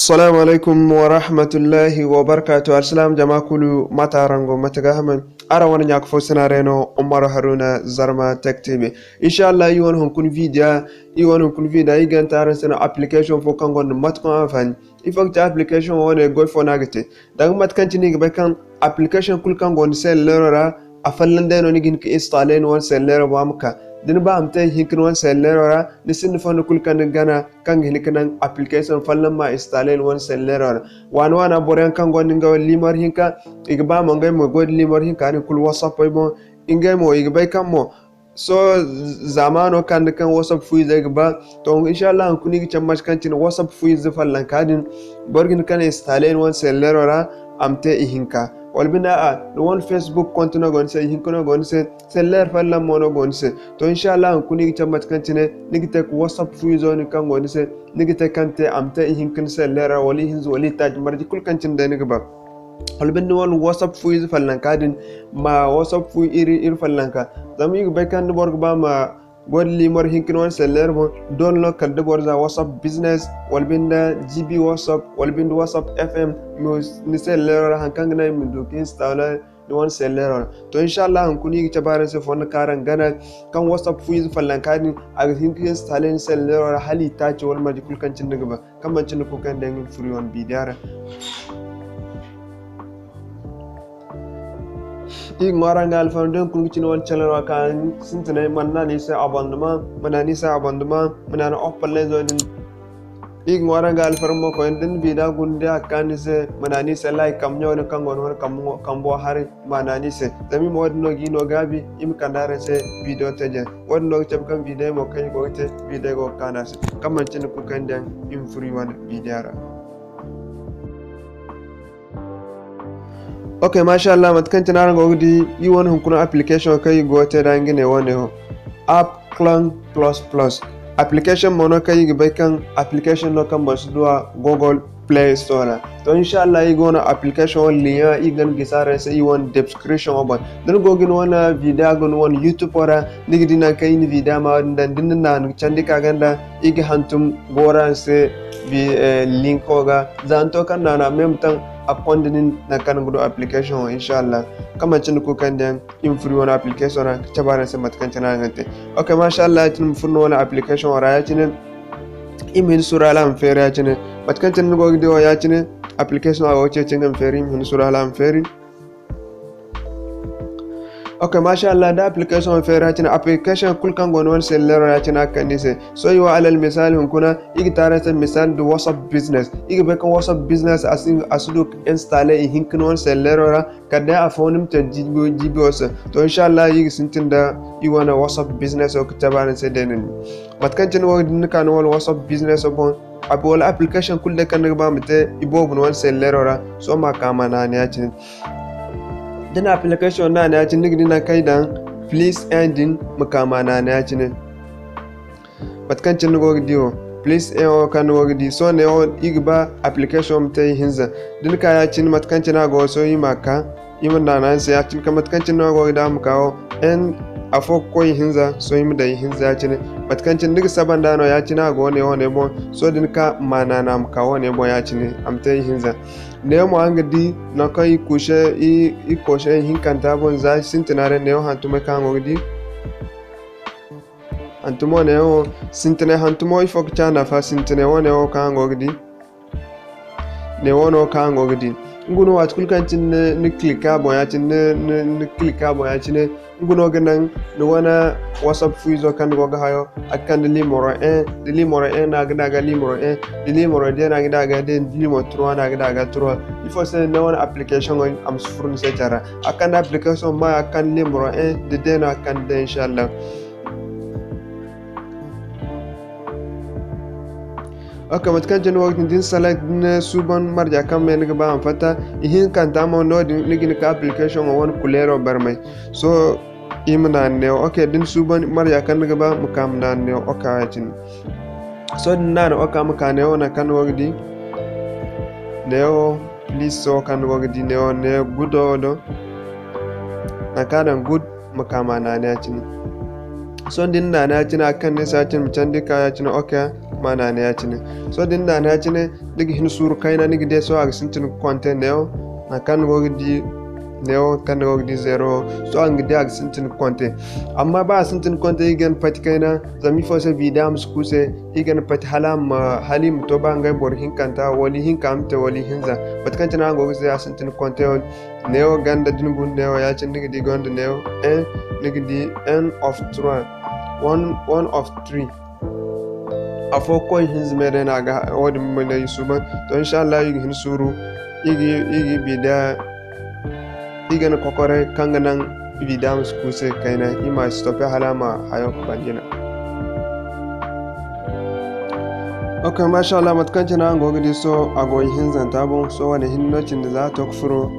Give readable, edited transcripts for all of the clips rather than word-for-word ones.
Assalamu alaikum wa rahmatullahi wa barakatuh. Assalam jama kulu mata rango mataga haman ara wani nyak fo reno Umar Haruna Zarma Tech TV. Inshallah yi wani hunkun video yi gan taran sana application fo kango no matkon afan. Ifak ta application wani goy fo nagate. Daga matkan tini ga kan application kul kango ni sel lerora afallan deno ni gin ki installe won sel lero ba muka. Din ba am tay hinkin won sellerora ni sin fon kul kan gana kan hilkan application fallan ma install won sellerora wana boren kan gon nga limar hinka igba mo ngay mo god limar hinka ni kul whatsapp bo ingay mo igba kan mo so zamano kan whatsapp fu igba to inshallah kuni gi chammas kan tin whatsapp fu fallan kadin borgin kan install won sellerora am tay hinka walbina won facebook kontino gon se hinkono gon se seller falla mono gon se to inshallah kuni gi chamat kantine nigite ko whatsapp fu zone kan gon se nigite kante amta hinkin seller wali hinzo wali taj marji kul kancin da nigba walbina won whatsapp fu fallan kadin ma whatsapp fu ir fallan ka zami gi bekan borg ba ma god limor hinkin won seller mo don lo kal de borza whatsapp business walbinda gb whatsapp walbinda whatsapp fm ni seller hankan na min do installer won seller to inshallah kuni gi tabare se fon karan gana kan whatsapp fu fallan kani a hinkin installer seller hali ta ce wal majikul kancin daga ba kan mancin ko kan dangin free won bidara ig maranga alfandon kun gicin wal channel wa kan sintane manna ni sa abandement manani sa abandement manana opale zodin ig maranga alfarmo ko den bida gunde akani se manani se like kam nyon kan gon kam bo hari manani se dami modno gi no gabi im kandare se video teje wonno tab kan video mo kay go te video go kanase kam mancin ko kan den im free wan bidara. Okay, mashallah matkan tinaran gogdi yi won hunkuna application kai gote da ngine wone ho app clone plus application mono kai gi kan application no kan basudwa Google Play Store to inshallah yi gona application won liya yi gan gisare sai yi won description oban dan gogin wona video gon won YouTube ora nigi dina kai ni video ma dan dinna nan candi ka ganda igi hantum goran se link oga zanto kan na mem tan apondinin na kan gudu application inshallah kama cin ku kan dan in free wani application na tabara sai matkan tana ngante okay mashallah tin furno wani application wara ya cin imin sura lam fere ya cin matkan tin go gido ya cin application a wace cin ngam fere min sura lam fere okay mashallah da application fere ya cin application kul kan gon won seller ya cin akan ni se so yi wa alal misal hun kuna igi tare ta misal do whatsapp business igi be kan whatsapp business asudu installe hin kan won seller ra kada a fonim ta jibo wasa to inshallah yi sintin da yi wana whatsapp business o kitabaran sai denin matkan cin wa din kan won whatsapp business bon abol application kul da kan ba mate ibobun won seller ra so ma kama na ne ya cin dan application na ya cin nigdi na kai dan please ending makama na ya cin matkan cin go gidio please kan go gidi so ne on igba application mte hinza din ka ya cin matkan cin go so yi maka iman da nan sai ya cin ka matkan cin go gida muka en afo ko hinza so yi da hinza ya cin matkan cin dig saban da no ya cin go ne on bon so din ka mana na muka won bon ya cin amte hinza ne mo angadi na kai kushe i koshe hinkanta bon za sintinare ne hantume kan godi antumo ne o sintine hantumo ifok chana fa sintine wone o kan godi ne wono kan godi nguno wat kulkan tin ni klika bo ya tin ni klika bo ya tin nguno ganan no wana whatsapp fuizo kan go hayo akan limoro na gida limoro de limoro de na gida de limoro 3 na gida 3 il faut c'est no application on am sufurun se jara akan application ma akan limoro de na kan de inshallah okay matkan jin waqtin din select ne suban marja kam men ga ba fata ihin kan ta mo no din ligin ka application won kulero barmai so imna ne okay din suban marja kan ga ba mukam na ne okay tin so din na okay muka ne ona kan wagdi ne o please so kan wagdi ne o ne good odo na kadan good mukama na ne tin so din na na tin akan ne sa tin mutandi ka ya tin okay ma nane ya cine so din nane ya cine digi hin suru kaina nigi de so ag sintin konte neo na kan go di neo kan go di 0 so ang de ag sintin konte amma ba sintin konte igen pati kaina zami fo se vidam skuse igen pati halam halim to ba ngai bor hin kanta wali hin kamte wali hinza pat kan tana go se sintin konte neo ganda din bun neo ya cin nigi di gonda neo nigi di n of 3 1 of 3 afo ko hinz mere na ga wodi mele yusuba to inshallah yigi hin suru yigi bida igana kokore kanganan vidam skuse kaina ima stoppe halama hayo banjina okay mashallah matkanjina ngogidi so ago hinzan tabon so wani hinnocin da za ta kufuro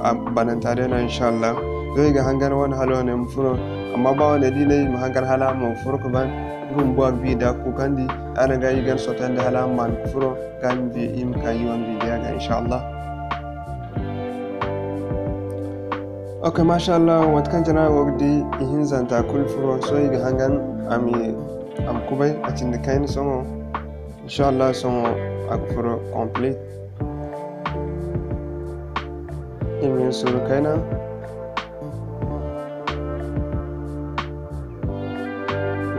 a banantare na inshallah zai ga hangar wani halo ne mufuro amma ba wani dinai mu hangar halama mufuro ko ban gun bo vida ku kandi ana ga yigan sotan da halama mufuro kan bi im kayon video ga inshallah okay mashallah matkanjina ngogidi hinzan ta kulfuro so ga hangan am kubai a cikin kain songo inshallah son agfuro complete imin suru kaina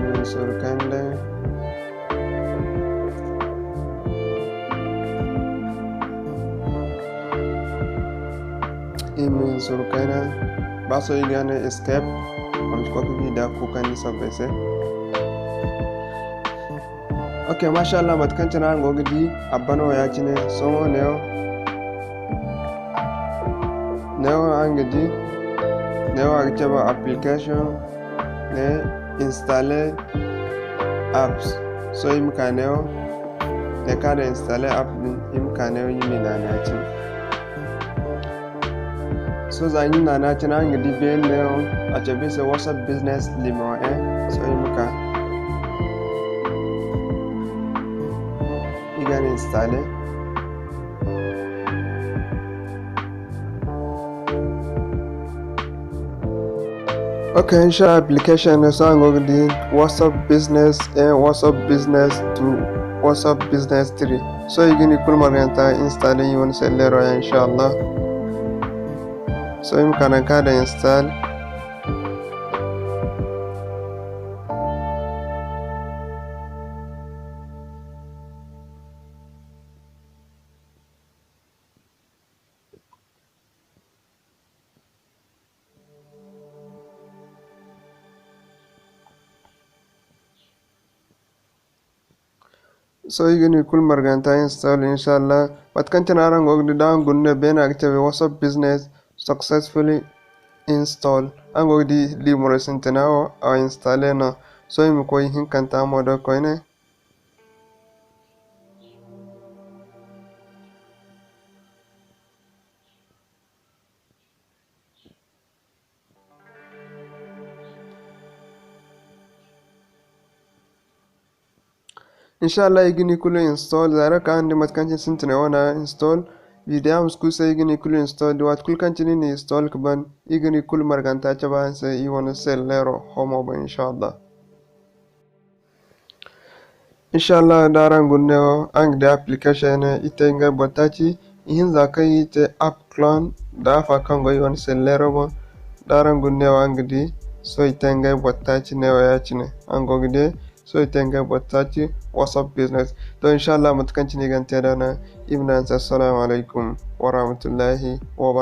imin suru kaina imin suru kaina baso igane escape amchukwa kubida kukani sabese okay mashallah matkanchana ngogidi abano ya chine songo neo angedi neo agchaba application ne installer apps so imkaneo ne kada installer app din imkaneo yimi na chin so zanyi na chin angedi ben neo achabe se WhatsApp business limo so imka igane installer okay inshallah application so ngogdi WhatsApp business WhatsApp business to WhatsApp business 3 so igini kulmaranta installer yon sellero inshallah so imkana kada install so igini kul marganta install inshallah patkanchana arang ogdi down gunne ben active WhatsApp business successfully install angogdi limore sintenao a installena so imi koy hinkanta modo koyne inshallah igini kulu install zara ka andi matkanchi sintine ona install video muskusa igini kulu install wat kul kanchini ni install kban igini kul marganta chaba se iwona sellero homo ba inshallah daran gunne ang de application itenga botachi ihin zakai ite app clone da fa kango iwona sellero ba daran gunne angdi so itenga botachi ne wayachine angogde so itenga botachi WhatsApp business to inshallah mutkanci ne gante dana ibn assalamu alaikum wa rahmatullahi wa